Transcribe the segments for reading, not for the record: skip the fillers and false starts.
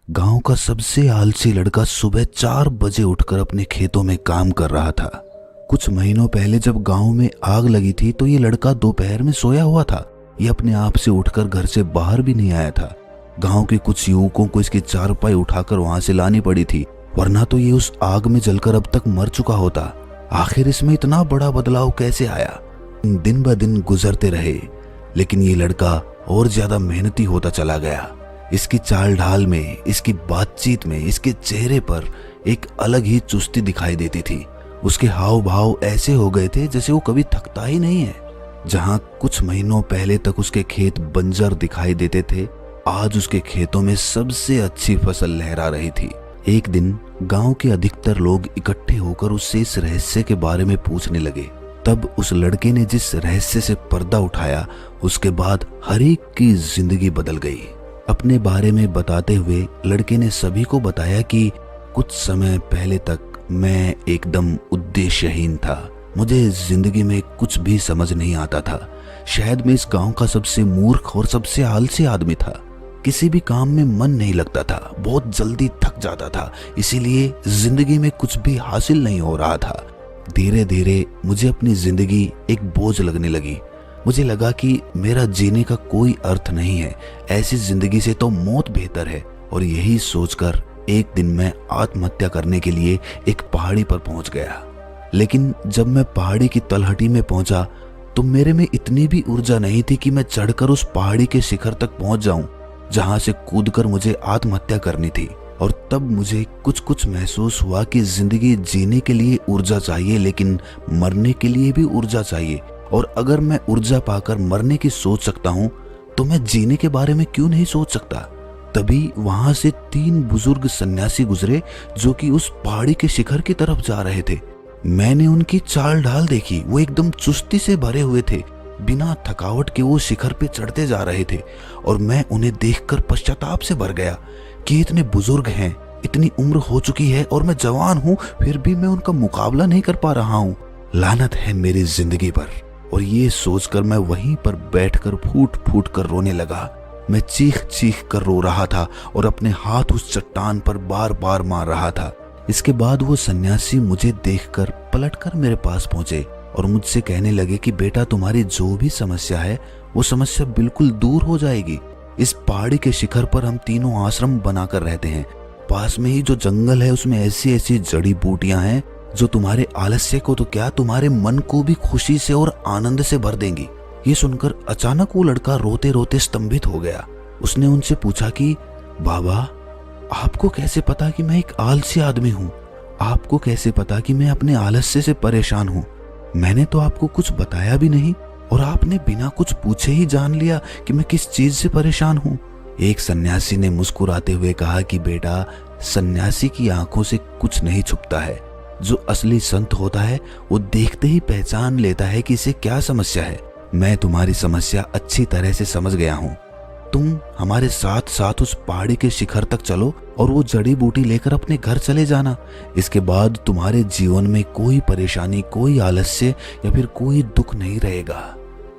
गांव का सबसे आलसी लड़का सुबह 4 बजे उठकर अपने खेतों में काम कर रहा था। कुछ महीनों पहले जब गांव में आग लगी थी तो ये लड़का दोपहर में सोया हुआ था। ये अपने आप से उठकर घर से बाहर भी नहीं आया था। गांव के कुछ युवकों को इसकी चारपाई उठाकर वहां से लानी पड़ी थी, वरना तो ये उस आग में जलकर अब तक मर चुका होता। आखिर इसमें इतना बड़ा बदलाव कैसे आया? दिन ब दिन गुजरते रहे, लेकिन ये लड़का और ज्यादा मेहनती होता चला गया। इसकी चाल ढाल में, इसकी बातचीत में, इसके चेहरे पर एक अलग ही चुस्ती दिखाई देती थी। उसके हाव भाव ऐसे हो गए थे जैसे वो कभी थकता ही नहीं है। जहां कुछ महीनों पहले तक उसके खेत बंजर दिखाई देते थे, आज उसके खेतों में सबसे अच्छी फसल लहरा रही थी। एक दिन गांव के अधिकतर लोग इकट्ठे होकर उससे इस रहस्य के बारे में पूछने लगे। तब उस लड़के ने जिस रहस्य से पर्दा उठाया, उसके बाद हर एक की जिंदगी बदल गई। अपने बारे में बताते हुए लड़के ने सभी को बताया कि कुछ समय पहले तक मैं एकदम उद्देश्यहीन था। मुझे जिंदगी में कुछ भी समझ नहीं आता था। शायद मैं इस गांव का सबसे मूर्ख और सबसे आलसी आदमी था। किसी भी काम में मन नहीं लगता था, बहुत जल्दी थक जाता था, इसीलिए जिंदगी में कुछ भी हासिल नहीं हो रहा था। धीरे धीरे मुझे अपनी जिंदगी एक बोझ लगने लगी। मुझे लगा कि मेरा जीने का कोई अर्थ नहीं है, ऐसी जिंदगी से तो मौत बेहतर है। और यही सोचकर एक दिन मैं आत्महत्या करने के लिए एक पहाड़ी पर पहुंच गया। लेकिन जब मैं पहाड़ी की तलहटी में पहुंचा तो मेरे में इतनी भी ऊर्जा नहीं थी कि मैं चढ़कर उस पहाड़ी के शिखर तक पहुंच जाऊं, जहां से कूदकर मुझे आत्महत्या करनी थी। और तब मुझे कुछ महसूस हुआ कि जिंदगी जीने के लिए ऊर्जा चाहिए, लेकिन मरने के लिए भी ऊर्जा चाहिए। और अगर मैं ऊर्जा पाकर मरने की सोच सकता हूं, तो मैं जीने के बारे में क्यों नहीं सोच सकता? तभी वहां से 3 बुजुर्ग सन्यासी गुजरे, जो कि उस पहाड़ी के शिखर की तरफ जा रहे थे। मैंने उनकी चाल ढाल देखी। वो एकदम चुस्ती से भरे हुए थे। बिना थकावट के वो शिखर पे चढ़ते जा रहे थे और मैं उन्हें देखकर पश्चाताप से भर गया कि इतने बुजुर्ग हैं, इतनी उम्र हो चुकी है और मैं जवान हूं, फिर भी मैं उनका मुकाबला नहीं कर पा रहा हूं। लानत है मेरी जिंदगी पर। और ये सोचकर मैं वहीं पर बैठकर फूट फूट कर रोने लगा। मैं चीख चीख कर रो रहा था और अपने हाथ उस चट्टान पर बार बार मार रहा था। इसके बाद वो सन्यासी मुझे देखकर पलटकर मेरे पास पहुंचे और मुझसे कहने लगे कि बेटा, तुम्हारी जो भी समस्या है वो समस्या बिल्कुल दूर हो जाएगी। इस पहाड़ी के शिखर पर हम तीनों आश्रम बनाकर रहते हैं। पास में ही जो जंगल है उसमें ऐसी ऐसी जड़ी बूटियां हैं जो तुम्हारे आलस्य को तो क्या, तुम्हारे मन को भी खुशी से और आनंद से भर देंगी। ये सुनकर अचानक वो लड़का रोते रोते स्तंभित हो गया। उसने उनसे पूछा कि बाबा, आपको कैसे पता कि मैं एक आलसी आदमी हूँ? आपको कैसे पता कि मैं अपने आलस्य से परेशान हूँ? मैंने तो आपको कुछ बताया भी नहीं और आपने बिना कुछ पूछे ही जान लिया कि मैं किस चीज से परेशान हूँ। एक सन्यासी ने मुस्कुराते हुए कहा कि बेटा, सन्यासी की आंखों से कुछ नहीं छुपता है। जो असली संत होता है वो देखते ही पहचान लेता है कि इसे क्या समस्या है। मैं तुम्हारी समस्या अच्छी तरह से समझ गया हूँ। तुम हमारे साथ साथ उस पहाड़ी के शिखर तक चलो और वो जड़ी बूटी लेकर अपने घर चले जाना। इसके बाद तुम्हारे जीवन में कोई परेशानी, कोई आलस्य या फिर कोई दुख नहीं रहेगा।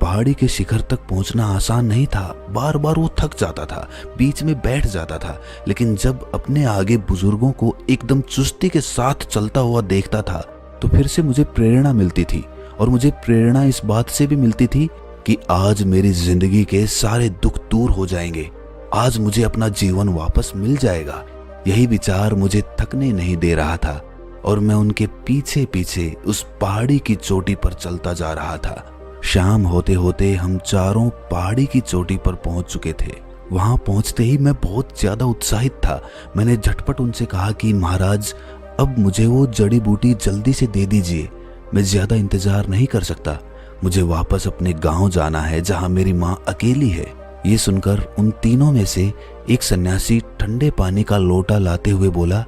पहाड़ी के शिखर तक पहुंचना आसान नहीं था। बार बार वो थक जाता था, बीच में बैठ जाता था, लेकिन जब अपने आगे बुजुर्गों को एकदम चुस्ती के साथ चलता हुआ देखता था तो फिर से मुझे प्रेरणा मिलती थी। और मुझे प्रेरणा इस बात से भी मिलती थी कि आज मेरी जिंदगी के सारे दुख दूर हो जाएंगे, आज मुझे अपना जीवन वापस मिल जाएगा। यही विचार मुझे थकने नहीं दे रहा था और मैं उनके पीछे पीछे उस पहाड़ी की चोटी पर चलता जा रहा था। शाम होते होते हम चारों पहाड़ी की चोटी पर पहुंच चुके थे। वहां पहुंचते ही मैं बहुत ज्यादा उत्साहित था। मैंने झटपट उनसे कहा कि महाराज, अब मुझे वो जड़ी बूटी जल्दी से दे दीजिए। मैं ज्यादा इंतजार नहीं कर सकता। मुझे वापस अपने गांव जाना है जहां मेरी माँ अकेली है। ये सुनकर उन तीनों में से एक सन्यासी ठंडे पानी का लोटा लाते हुए बोला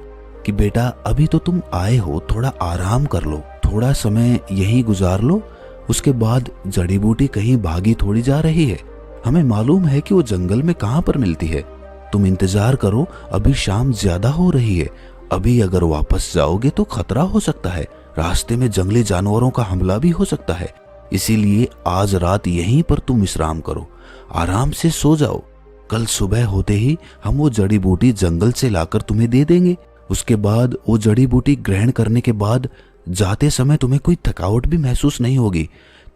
कि बेटा, अभी तो तुम आए हो, थोड़ा आराम कर लो, थोड़ा समय यहीं गुजार लो। उसके बाद जड़ी बूटी कहीं भागी थोड़ी जा रही है। हमें मालूम है कि वो जंगल में कहां पर मिलती है। तुम इंतजार करो, अभी शाम ज्यादा हो रही है। अभी अगर वापस जाओगे तो खतरा हो सकता है। रास्ते में जंगली जानवरों का हमला भी हो सकता है। इसीलिए आज रात यहीं पर तुम विश्राम करो, आराम से सो जाओ। कल सुबह होते ही हम वो जड़ी बूटी जंगल से लाकर तुम्हें दे देंगे। उसके बाद वो जड़ी बूटी ग्रहण करने के बाद जाते समय तुम्हें कोई थकावट भी महसूस नहीं होगी।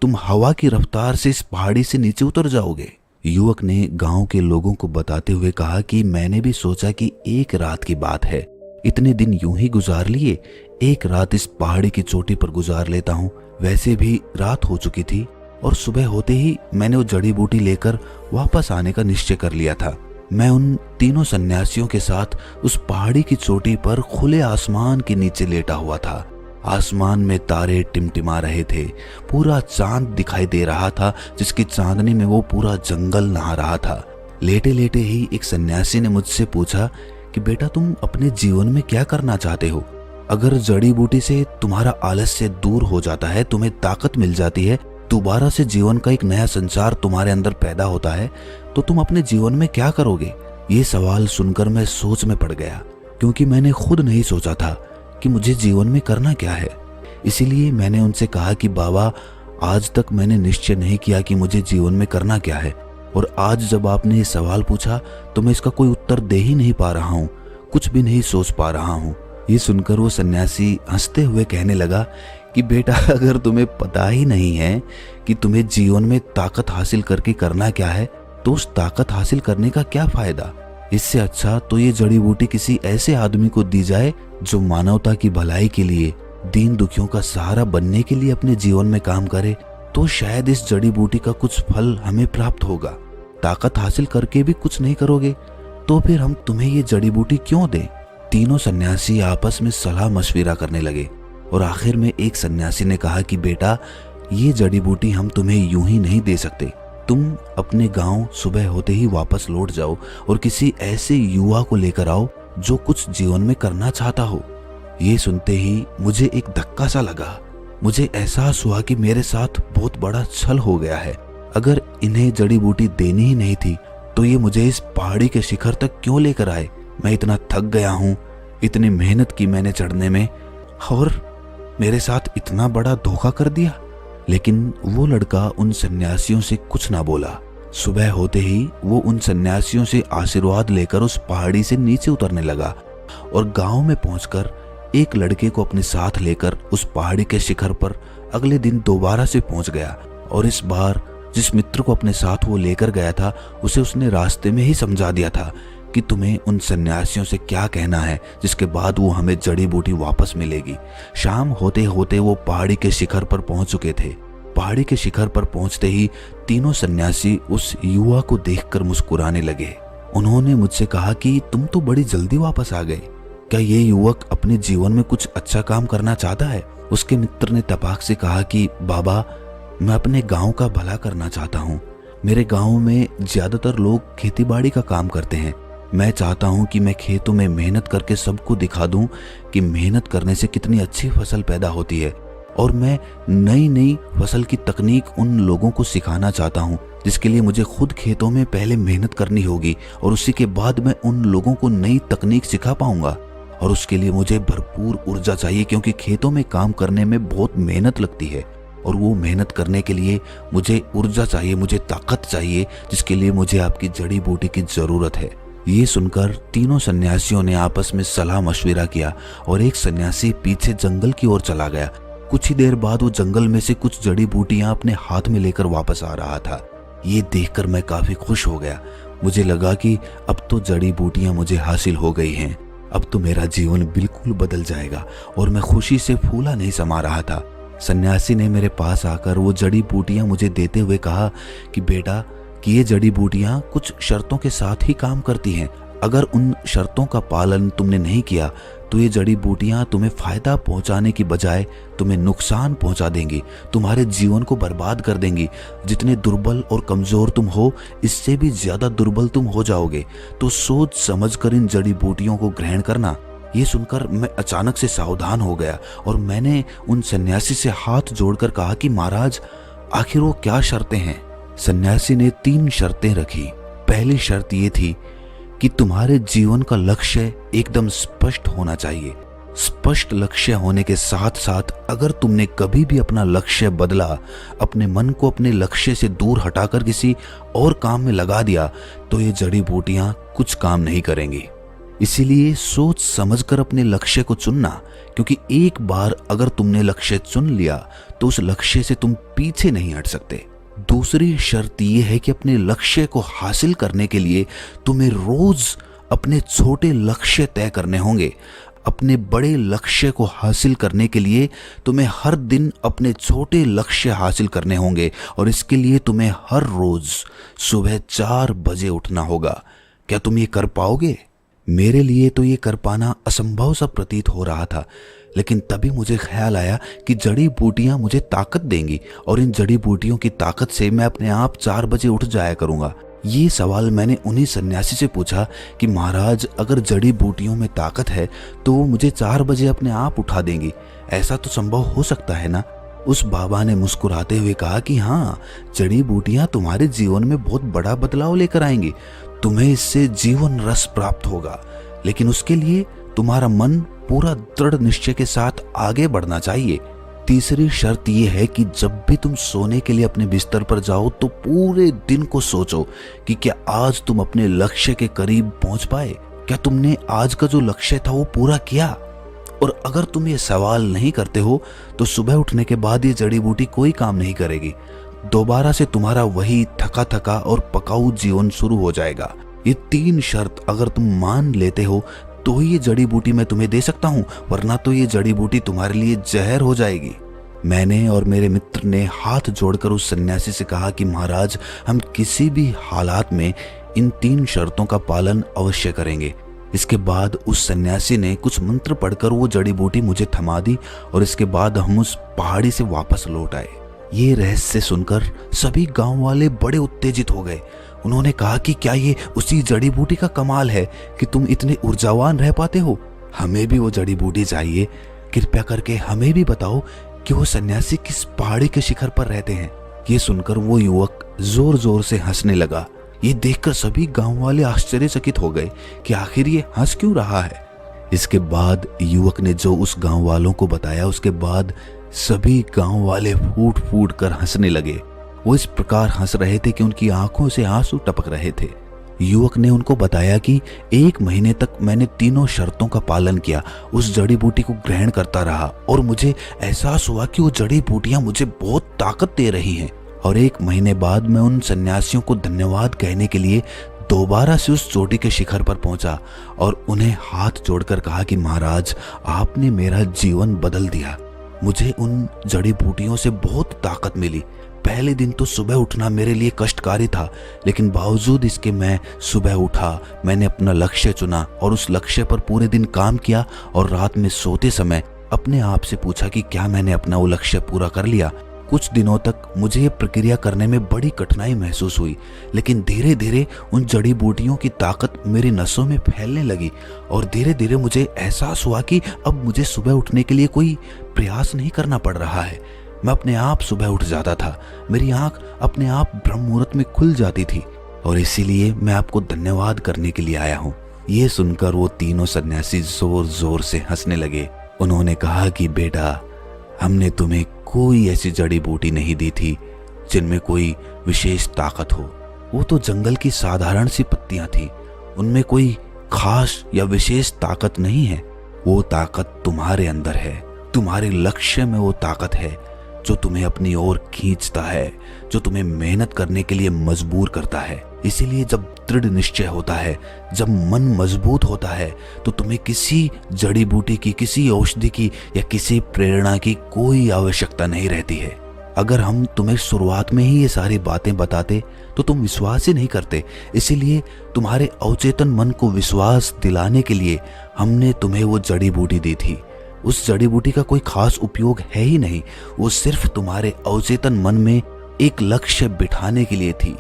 तुम हवा की रफ्तार से इस पहाड़ी से नीचे उतर जाओगे। युवक ने गांव के लोगों को बताते हुए कहा कि मैंने भी सोचा कि एक रात की बात है, इतने दिन यूं ही गुजार लिए, एक रात इस पहाड़ी की चोटी पर गुजार लेता हूँ। वैसे भी रात हो चुकी थी और सुबह होते ही मैंने वो जड़ी बूटी लेकर वापस आने का निश्चय कर लिया था। मैं उन तीनों सन्यासियों के साथ उस पहाड़ी की चोटी पर खुले आसमान के नीचे लेटा हुआ था। आसमान में तारे टिमटिमा रहे थे, पूरा चांद दिखाई दे रहा था जिसकी चांदनी में वो पूरा जंगल नहा रहा था। लेटे लेटे ही एक सन्यासी ने मुझसे पूछा कि बेटा, तुम अपने जीवन में क्या करना चाहते हो? अगर जड़ी बूटी से तुम्हारा आलस्य दूर हो जाता है, तुम्हें ताकत मिल जाती है, दोबारा से जीवन का एक नया संचार तुम्हारे अंदर पैदा होता है, तो तुम अपने जीवन में क्या करोगे? ये सवाल सुनकर मैं सोच में पड़ गया, क्योंकि मैंने खुद नहीं सोचा था कि मुझे जीवन में करना क्या है। इसीलिए मैंने उनसे कहा कि बाबा, आज तक मैंने निश्चय नहीं किया कि मुझे जीवन में करना क्या है, और आज जब आपने ये सवाल पूछा तो मैं इसका कोई उत्तर दे ही नहीं पा रहा हूँ, कुछ भी नहीं सोच पा रहा हूँ। ये सुनकर वो सन्यासी हंसते हुए कहने लगा कि बेटा, अगर तुम्हें पता ही नहीं है कि तुम्हें जीवन में ताकत हासिल करके करना क्या है, तो उस ताकत हासिल करने का क्या फायदा? इससे अच्छा तो ये जड़ी बूटी किसी ऐसे आदमी को दी जाए जो मानवता की भलाई के लिए, दीन दुखियों का सहारा बनने के लिए अपने जीवन में काम करे, तो शायद इस जड़ी बूटी का कुछ फल हमें प्राप्त होगा। ताकत हासिल करके भी कुछ नहीं करोगे तो फिर हम तुम्हें ये जड़ी बूटी क्यों दें? तीनों सन्यासी आपस में सलाह मशविरा करने लगे और आखिर में एक सन्यासी ने कहा कि बेटा, ये जड़ी बूटी हम तुम्हें यूं ही नहीं दे सकते। तुम अपने गांव सुबह होते ही वापस लौट जाओ और किसी ऐसे युवा को लेकर आओ जो कुछ जीवन में करना चाहता हो। ये सुनते ही मुझे एक धक्का सा लगा। मुझे एहसास हुआ कि मेरे साथ बहुत बड़ा छल हो गया है। अगर इन्हें जड़ी बूटी देनी ही नहीं थी तो ये मुझे इस पहाड़ी के शिखर तक क्यों लेकर आए? मैं इतना थक गया हूँ, इतनी मेहनत की मैंने चढ़ने में, और मेरे साथ इतना बड़ा धोखा कर दिया। लेकिन वो लड़का उन सन्यासियों से कुछ ना बोला। सुबह होते ही वो उन सन्यासियों से आशीर्वाद लेकर उस पहाड़ी से नीचे उतरने लगा और गांव में पहुंचकर एक लड़के को अपने साथ लेकर उस पहाड़ी के शिखर पर अगले दिन दोबारा से पहुंच गया। और इस बार जिस मित्र को अपने साथ वो लेकर गया था, उसे उसने रास्ते में ही समझा दिया था कि तुम्हें उन सन्यासियों से क्या कहना है, जिसके बाद वो हमें जड़ी बूटी वापस मिलेगी। शाम होते होते वो पहाड़ी के शिखर पर पहुंच चुके थे। पहाड़ी के शिखर पर पहुंचते ही तीनों सन्यासी उस युवा को देखकर मुस्कुराने लगे। उन्होंने मुझसे कहा कि तुम तो बड़ी जल्दी वापस आ गए, क्या ये युवक अपने जीवन में कुछ अच्छा काम करना चाहता है? उसके मित्र ने तपाक से कहा कि बाबा, मैं अपने गांव का भला करना चाहता हूँ। मेरे गांव में ज्यादातर लोग खेतीबाड़ी का काम करते हैं। मैं चाहता हूँ कि मैं खेतों में मेहनत करके सबको दिखा दूं कि मेहनत करने से कितनी अच्छी फसल पैदा होती है, और मैं नई नई फसल की तकनीक उन लोगों को सिखाना चाहता हूँ, जिसके लिए मुझे खुद खेतों में पहले मेहनत करनी होगी और उसी के बाद मैं उन लोगों को नई तकनीक सिखा पाऊंगा। और उसके लिए मुझे भरपूर ऊर्जा चाहिए, क्योंकि खेतों में काम करने में बहुत मेहनत लगती है, और वो मेहनत करने के लिए मुझे ऊर्जा चाहिए, मुझे ताकत चाहिए, जिसके लिए मुझे आपकी जड़ी बूटी की जरूरत है। ये सुनकर तीनों सन्यासियों ने आपस में सलाह मशविरा किया और एक सन्यासी पीछे जंगल की ओर चला गया। कुछ ही देर बाद वो जंगल में से कुछ जड़ी बूटियां अपने हाथ में लेकर वापस आ रहा था। ये देखकर मैं काफी खुश हो गया। मुझे लगा कि अब तो जड़ी बूटियां मुझे हासिल हो गई हैं, अब तो मेरा जीवन बिल्कुल बदल जाएगा, और मैं खुशी से फूला नहीं समा रहा था। सन्यासी ने मेरे पास आकर वो जड़ी बूटियां मुझे देते हुए कहा कि बेटा, कि ये जड़ी बूटियां कुछ शर्तों के साथ ही काम करती हैं। अगर उन शर्तों का पालन तुमने नहीं किया तो ये जड़ी बूटियां तुम्हें फायदा पहुंचाने की बजाय तुम्हें नुकसान पहुंचा देंगी, तुम्हारे जीवन को बर्बाद कर देंगी। जितने दुर्बल और कमजोर तुम हो, इससे भी ज्यादा दुर्बल तुम हो जाओगे। तो सोच समझकर इन जड़ी बूटियों को ग्रहण करना। ये सुनकर मैं अचानक से सावधान हो गया और मैंने उन सन्यासी से हाथ जोड़कर कहा कि महाराज, आखिर वो क्या शर्तें हैं? सन्यासी ने 3 शर्तें रखी। पहली शर्त ये थी कि तुम्हारे जीवन का लक्ष्य एकदम स्पष्ट होना चाहिए। स्पष्ट लक्ष्य होने के साथ साथ अगर तुमने कभी भी अपना लक्ष्य बदला, अपने मन को अपने लक्ष्य से दूर हटाकर किसी और काम में लगा दिया, तो ये जड़ी बूटियां कुछ काम नहीं करेंगी। इसीलिए सोच समझकर अपने लक्ष्य को चुनना, क्योंकि एक बार अगर तुमने लक्ष्य चुन लिया तो उस लक्ष्य से तुम पीछे नहीं हट सकते। दूसरी शर्त यह है कि अपने लक्ष्य को हासिल करने के लिए तुम्हें रोज अपने छोटे लक्ष्य तय करने होंगे। अपने बड़े लक्ष्य को हासिल करने के लिए तुम्हें हर दिन अपने छोटे लक्ष्य हासिल करने होंगे और इसके लिए तुम्हें हर रोज सुबह 4 बजे उठना होगा। क्या तुम ये कर पाओगे? मेरे लिए तो ये कर पाना असंभव सा प्रतीत हो रहा था, लेकिन तभी मुझे ख्याल आया कि जड़ी बूटियां मुझे ताकत देंगी और इन जड़ी बूटियों की ताकत से मैं अपने आप 4 बजे उठ जाया करूंगा। ये सवाल मैंने उन्हीं सन्यासी से पूछा कि महाराज, अगर जड़ी बूटियों में ताकत है तो वो मुझे 4 बजे अपने आप उठा देंगी, ऐसा तो संभव हो सकता है ना? उस बाबा ने मुस्कुराते हुए कहा कि हाँ, जड़ी बूटियां तुम्हारे जीवन में बहुत बड़ा बदलाव लेकर आएंगी। तुम्हें इससे जीवन रस प्राप्त होगा, लेकिन उसके लिए तुम्हारा मन पूरा दृढ़ निश्चय के साथ आगे बढ़ना चाहिए। तीसरी शर्त यह है कि जब भी तुम सोने के लिए अपने बिस्तर पर जाओ तो पूरे दिन को सोचो कि क्या आज तुम अपने लक्ष्य के करीब पहुंच पाए, क्या तुमने आज का जो लक्ष्य था वो पूरा किया। और अगर तुम ये सवाल नहीं करते हो तो सुबह उठने के बाद ये जड़ी बूटी कोई काम नहीं करेगी। दोबारा से तुम्हारा वही थका थका और पकाऊ जीवन शुरू हो जाएगा। ये 3 शर्त अगर तुम मान लेते हो तो ही ये जड़ी बूटी मैं तुम्हें दे सकता हूँ, वरना तो ये जड़ी बूटी तुम्हारे लिए जहर हो जाएगी। मैंने और मेरे मित्र ने हाथ जोड़कर उस सन्यासी से कहा कि महाराज, हम किसी भी हालात में इन 3 शर्तों का पालन अवश्य करेंगे। इसके बाद उस सन्यासी ने कुछ मंत्र पढ़कर वो जड़ी बूटी मुझे थमा दी और इसके बाद हम उस पहाड़ी से वापस लौट आए। ये रहस्य सुनकर सभी गांव वाले बड़े उत्तेजित हो गए। उन्होंने कहा कि क्या ये उसी जड़ी बूटी का कमाल है कि तुम इतने ऊर्जावान रह पाते हो? हमें भी वो जड़ी बूटी चाहिए। कृपया करके हमें भी बताओ कि वो सन्यासी किस पहाड़ी के शिखर पर रहते हैं। ये सुनकर वो युवक जोर जोर से हंसने लगा। ये देखकर सभी गांव वाले आश्चर्यचकित हो गए कि आखिर ये हंस क्यों रहा है। इसके बाद युवक ने जो उस गांव वालों को बताया, उसके बाद सभी गांव वाले फूट फूट कर हंसने लगे। वो इस प्रकार हंस रहे थे कि उनकी आंखों से आंसू टपक रहे थे। युवक ने उनको बताया कि 1 महीने तक मैंने तीनों शर्तों का पालन किया, उस जड़ी बूटी को ग्रहण करता रहा और मुझे एहसास हुआ कि वो जड़ी बूटियां मुझे बहुत ताकत दे रही हैं। और 1 महीने बाद मैं उन सन्यासियों को धन्यवाद कहने के लिए दोबारा से उस चोटी के शिखर पर पहुंचा और उन्हें हाथ जोड़कर कहा कि महाराज, आपने मेरा जीवन बदल दिया। मुझे उन जड़ी बूटियों से बहुत ताकत मिली। पहले दिन तो सुबह उठना मेरे लिए कष्टकारी था, लेकिन बावजूद इसके मैं सुबह उठा, मैंने अपना लक्ष्य चुना और उस लक्ष्य पर पूरे दिन काम किया और रात में सोते समय अपने आप से पूछा कि क्या मैंने अपना वो लक्ष्य पूरा कर लिया। कुछ दिनों तक मुझे ये प्रक्रिया करने में बड़ी कठिनाई महसूस हुई, लेकिन धीरे धीरे उन जड़ी बूटियों की ताकत मेरी नसों में फैलने लगी और धीरे धीरे मुझे एहसास हुआ कि अब मुझे सुबह उठने के लिए कोई प्रयास नहीं करना पड़ रहा है। मैं अपने आप सुबह उठ जाता था, मेरी आंख अपने आप ब्रह्म मुहूर्त में खुल जाती थी और इसीलिए मैं आपको धन्यवाद करने के लिए आया हूँ। ये सुनकर वो तीनों सन्यासी जोर जोर से हंसने लगे। उन्होंने कहा कि बेटा, हमने तुम्हें कोई ऐसी जड़ी बूटी नहीं दी थी जिनमें कोई विशेष ताकत हो। वो तो जंगल की साधारण सी पत्तियां थी, उनमें कोई खास या विशेष ताकत नहीं है। वो ताकत तुम्हारे अंदर है, तुम्हारे लक्ष्य में वो ताकत है जो तुम्हें अपनी ओर खींचता है, जो तुम्हें मेहनत करने के लिए मजबूर करता है। इसीलिए जब दृढ़ निश्चय होता है, जब मन मजबूत होता है, तो तुम्हें किसी जड़ी बूटी की, किसी औषधि की या किसी प्रेरणा की कोई आवश्यकता नहीं रहती है। अगर हम तुम्हें शुरुआत में ही ये सारी बातें बताते तो तुम विश्वास ही नहीं करते। इसीलिए तुम्हारे अवचेतन मन को विश्वास दिलाने के लिए हमने तुम्हें वो जड़ी बूटी दी थी। उस जड़ी बूटी का कोई खास उपयोग है ही नहीं, वो सिर्फ तुम्हारे अवचेतन मन में एक लक्ष्य बिठाने के लिए थी।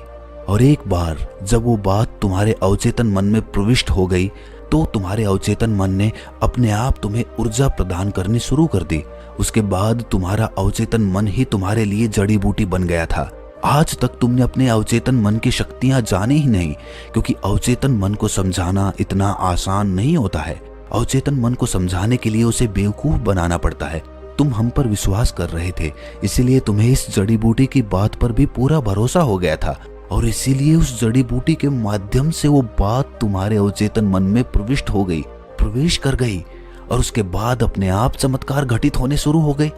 और एक बार जब वो बात तुम्हारे अवचेतन मन में प्रविष्ट हो गई तो तुम्हारे अवचेतन मन ने अपने आप तुम्हें ऊर्जा प्रदान करनी शुरू कर दी। उसके बाद तुम्हारा अवचेतन मन ही तुम्हारे लिए जड़ी बूटी बन गया था। आज तक तुमने अपने अवचेतन मन की शक्तियां जानी ही नहीं, क्योंकि अवचेतन मन को समझाना इतना आसान नहीं होता है। अवचेतन मन को समझाने के लिए उसे बेवकूफ बनाना पड़ता है। तुम हम पर विश्वास कर रहे थे, इसीलिए तुम्हें इस जड़ी बूटी की बात पर भी पूरा भरोसा हो गया था और इसीलिए उस जड़ी बूटी के माध्यम से वो बात तुम्हारे अवचेतन मन में प्रवेश कर गई और उसके बाद अपने आप चमत्कार घटित होने शुरू हो गए।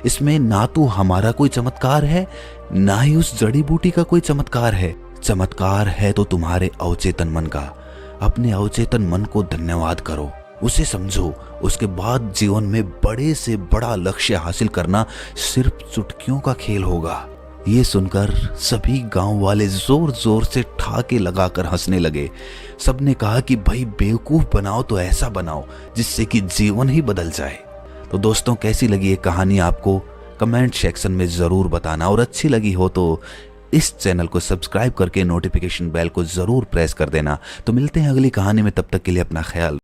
इसमें ना तो हमारा कोई चमत्कार है, ना ही उस जड़ी बूटी का कोई चमत्कार है। चमत्कार है तो तुम्हारे अवचेतन मन का। अपने अवचेतन मन को धन्यवाद करो, उसे समझो। उसके बाद जीवन में बड़े से बड़ा लक्ष्य हासिल करना सिर्फ चुटकियों का खेल होगा। ये सुनकर सभी गांव वाले जोर जोर से ठाके लगाकर हंसने लगे। सबने कहा कि भाई बेवकूफ बनाओ तो ऐसा बनाओ जिससे कि जीवन ही बदल जाए। तो दोस्तों, कैसी लगी ये कहानी आपको कमेंट सेक्शन में जरूर बताना, और अच्छी लगी हो तो इस चैनल को सब्सक्राइब करके नोटिफिकेशन बेल को जरूर प्रेस कर देना। तो मिलते हैं अगली कहानी में, तब तक के लिए अपना ख्याल